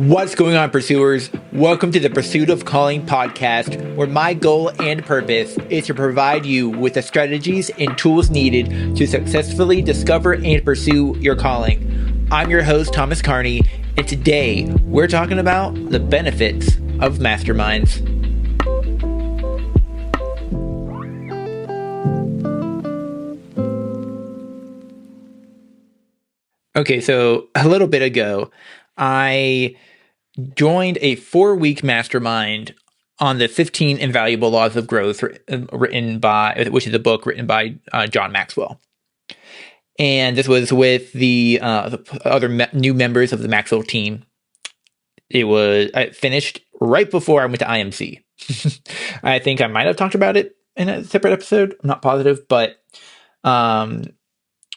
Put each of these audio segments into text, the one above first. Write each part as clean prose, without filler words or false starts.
What's going on, pursuers? Welcome to the Pursuit of Calling podcast, where my goal and purpose is to provide you with the strategies and tools needed to successfully discover and pursue your calling. I'm your host, Thomas.carney, and today we're talking about the benefits of masterminds. Okay, so a little bit ago, I joined a 4-week mastermind on the 15 Invaluable Laws of Growth, which is a book written by John Maxwell. And this was with the other new members of the Maxwell team. I finished right before I went to IMC. I think I might have talked about it in a separate episode. I'm not positive, but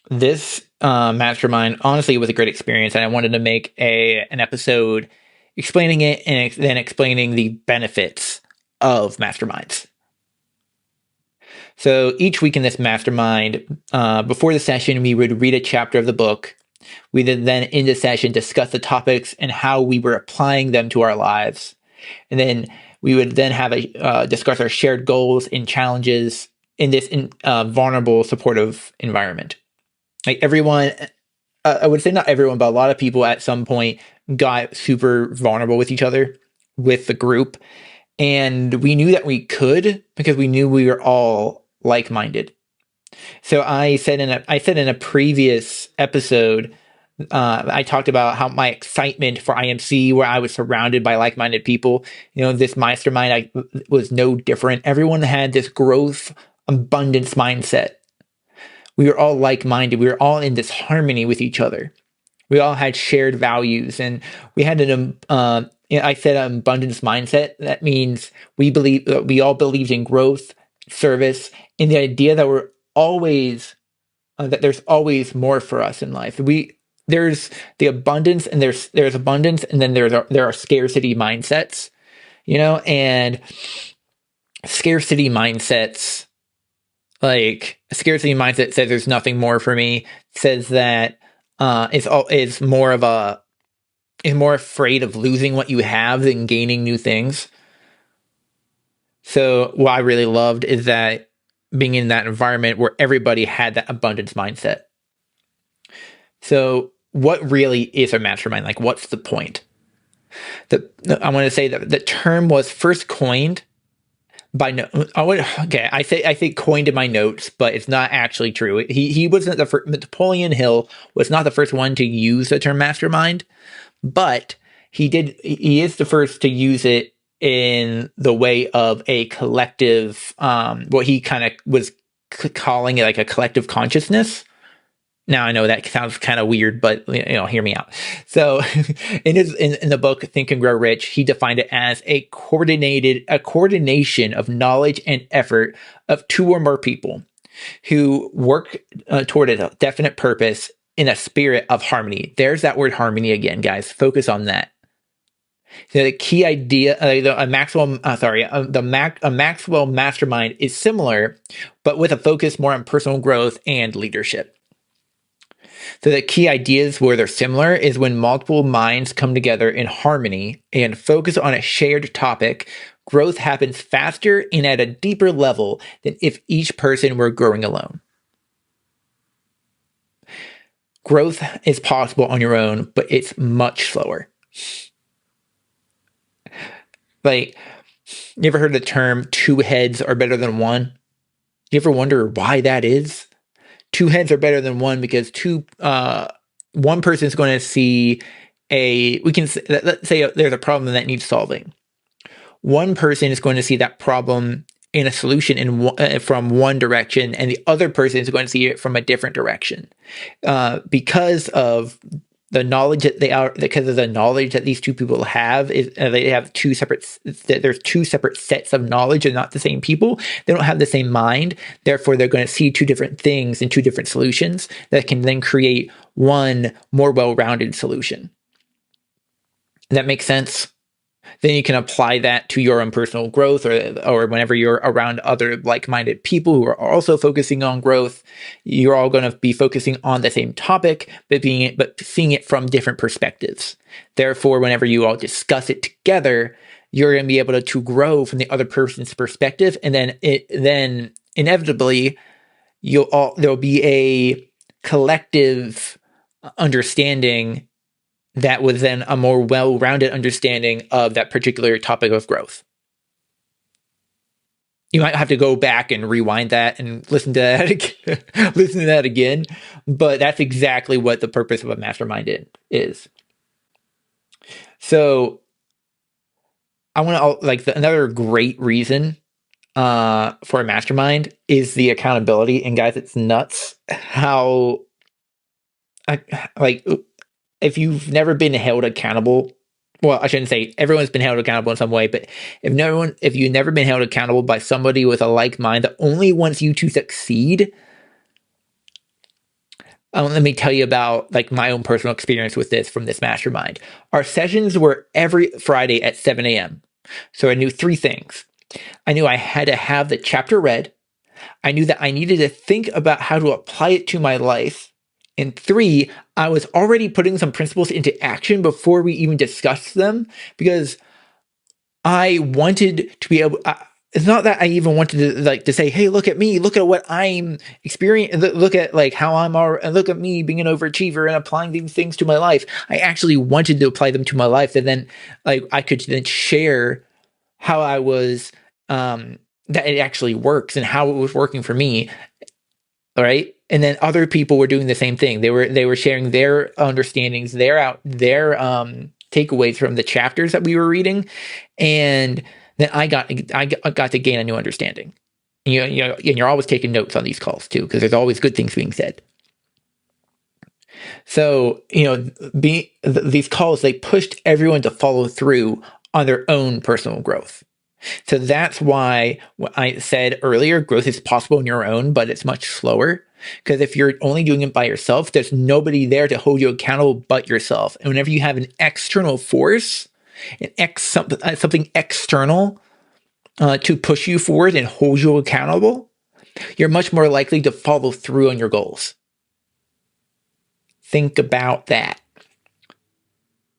this mastermind honestly was a great experience, and I wanted to make an episode explaining it and then explaining the benefits of masterminds. So each week in this mastermind, before the session, we would read a chapter of the book. We would then in the session discuss the topics and how we were applying them to our lives. And then we would then have discuss our shared goals and challenges in this vulnerable, supportive environment. Like everyone, I would say not everyone, but a lot of people at some point got super vulnerable with each other, with the group. And we knew that we could because we knew we were all like-minded. So I said in a previous episode, I talked about how my excitement for IMC, where I was surrounded by like-minded people, this mastermind was no different. Everyone had this growth, abundance mindset. We were all like-minded. We were all in this harmony with each other. We all had shared values, and we had I said an abundance mindset. That means we all believed in growth, service, and the idea that we're always that there's always more for us in life. There's the abundance, and there's abundance, and then there are scarcity mindsets, and scarcity mindsets. Like a scarcity mindset says there's nothing more for me, says that is more afraid of losing what you have than gaining new things. So what I really loved is that being in that environment where everybody had that abundance mindset. So what really is a mastermind? Like, what's the point? I want to say that the term was first coined by I say coined in my notes, but it's not actually true. He wasn't the first. Napoleon Hill was not the first one to use the term mastermind, but he is the first to use it in the way of a collective, what he kind of was calling it, like a collective consciousness. Now I know that sounds kind of weird, but hear me out. So in the book Think and Grow Rich, he defined it as a coordination of knowledge and effort of two or more people who work toward a definite purpose in a spirit of harmony. There's that word harmony again, guys. Focus on that. So the key idea, a Maxwell mastermind is similar, but with a focus more on personal growth and leadership. So the key ideas where they're similar is when multiple minds come together in harmony and focus on a shared topic, growth happens faster and at a deeper level than if each person were growing alone. Growth is possible on your own, but it's much slower. Like, you ever heard the term 2 heads are better than 1? You ever wonder why that is? 2 heads are better than 1 because one person is going to see let's say there's a problem that needs solving. One person is going to see that problem in a solution from one direction, and the other person is going to see it from a different direction. Because of the knowledge that these two people have, they have there's 2 separate sets of knowledge and not the same people. They don't have the same mind. Therefore, they're going to see 2 different things and 2 different solutions that can then create one more well-rounded solution. Does that make sense? Then you can apply that to your own personal growth, or whenever you're around other like-minded people who are also focusing on growth. You're all going to be focusing on the same topic, but seeing it from different perspectives. Therefore, whenever you all discuss it together, you're going to be able to grow from the other person's perspective, and then inevitably there'll be a collective understanding that was then a more well-rounded understanding of that particular topic of growth. You might have to go back and rewind that and listen to that again, but that's exactly what the purpose of a mastermind is. So I want to another great reason for a mastermind is the accountability. And guys, it's nuts how if you've never been held accountable, well, I shouldn't say everyone's been held accountable in some way, but if you've never been held accountable by somebody with a like mind that only wants you to succeed, let me tell you about my own personal experience with this from this mastermind. Our sessions were every Friday at 7 a.m. So I knew three things. I knew I had to have the chapter read. I knew that I needed to think about how to apply it to my life. And 3, I was already putting some principles into action before we even discussed them, because I wanted to be able. It's not that I even wanted to say, "Hey, look at me! Look at what I'm experiencing! Look at how I'm. Look at me being an overachiever and applying these things to my life." I actually wanted to apply them to my life, and then I could then share how I was that it actually works and how it was working for me. All right. And then other people were doing the same thing. They were sharing their understandings, their takeaways from the chapters that we were reading, and then I got to gain a new understanding. And you're always taking notes on these calls too, because there's always good things being said. So these calls, they pushed everyone to follow through on their own personal growth. So that's why I said earlier, growth is possible on your own, but it's much slower. Because if you're only doing it by yourself, there's nobody there to hold you accountable but yourself. And whenever you have an external force, something external to push you forward and hold you accountable, you're much more likely to follow through on your goals. Think about that.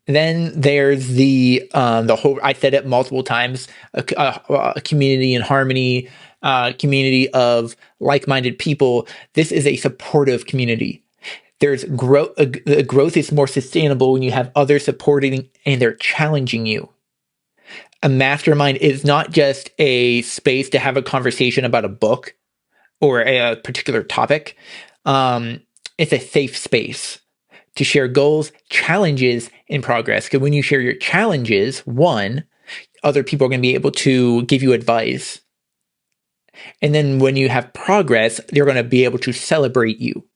Then there's the whole, I said it multiple times, a community in harmony, community of like-minded people. This is a supportive community. There's growth. Growth is more sustainable when you have others supporting and they're challenging you. A mastermind is not just a space to have a conversation about a book or a particular topic. It's a safe space to share goals, challenges, and progress. Because when you share your challenges, one, other people are going to be able to give you advice. And then when you have progress, they're going to be able to celebrate you.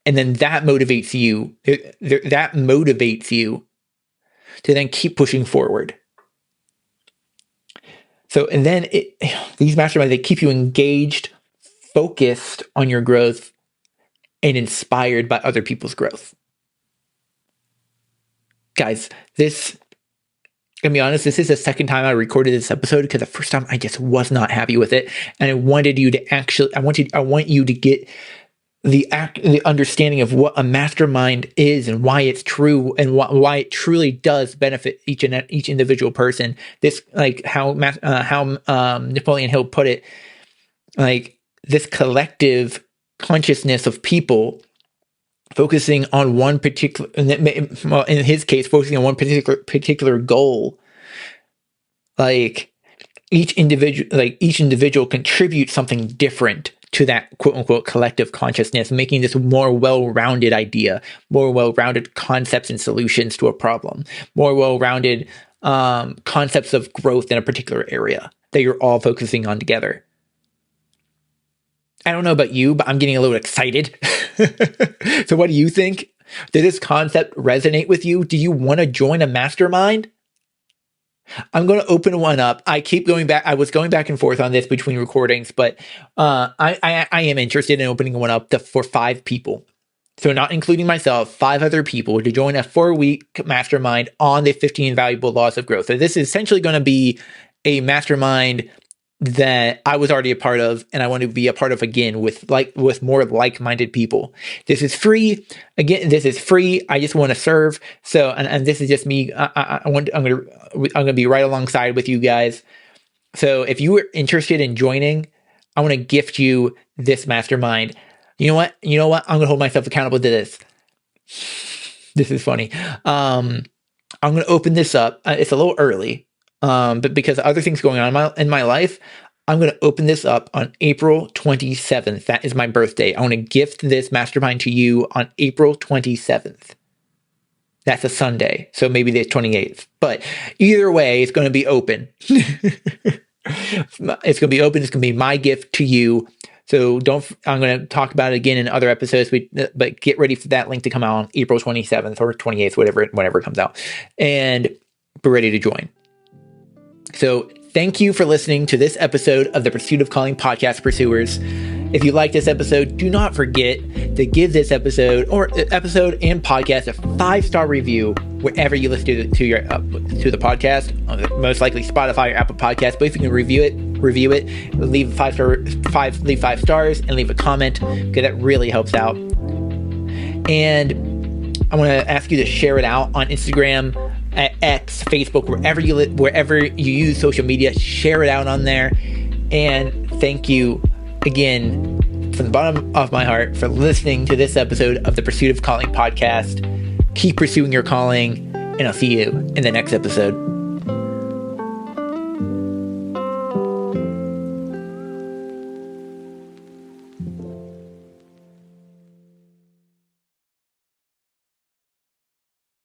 And then that motivates you. That motivates you to then keep pushing forward. So, and then these masterminds, they keep you engaged, focused on your growth, and inspired by other people's growth. Guys, I'm gonna be honest, this is the second time I recorded this episode, because the first time I just was not happy with it. And I wanted you to I want you to get the understanding of what a mastermind is and why it's true and why it truly does benefit each individual person. This, how Napoleon Hill put it, this collective consciousness of people focusing on one particular, in his case, focusing on one particular goal. Each individual contributes something different to that quote unquote collective consciousness, making this more well-rounded idea, more well-rounded concepts and solutions to a problem, more well-rounded concepts of growth in a particular area that you're all focusing on together. I don't know about you, but I'm getting a little excited. So what do you think? Did this concept resonate with you? Do you want to join a mastermind? I'm going to open one up. I keep going back. I was going back and forth on this between recordings, but I am interested in opening one up for 5 people. so not including myself, 5 other people to join a 4-week mastermind on the 15 valuable laws of growth. So this is essentially going to be a mastermind that I was already a part of, and I want to be a part of again with more like-minded people. This is free. Again, this is free. I just want to serve. So, and this is just me. I'm gonna be right alongside with you guys. So if you were interested in joining, I want to gift you this mastermind. You know what? I'm gonna hold myself accountable to this. This is funny. I'm gonna open this up. It's a little early. But because of other things going on in my life, I'm going to open this up on April 27th. That is my birthday. I want to gift this mastermind to you on April 27th. That's a Sunday, so maybe the 28th. But either way, it's going to be open. It's going to be open. It's going to be my gift to you. So I'm going to talk about it again in other episodes, but get ready for that link to come out on April 27th or 28th, whenever it comes out. And be ready to join. So thank you for listening to this episode of the Pursuit of Calling podcast pursuers. If you like this episode, do not forget to give this episode and podcast a 5-star review wherever you listen to the podcast. Most likely Spotify or Apple Podcasts. But if you can review it, leave 5 stars and leave a comment, because that really helps out. And I want to ask you to share it out on Instagram, at X, Facebook, wherever you use social media. Share it out on there. And thank you again from the bottom of my heart for listening to this episode of the Pursuit of Calling podcast. Keep pursuing your calling, and I'll see you in the next episode.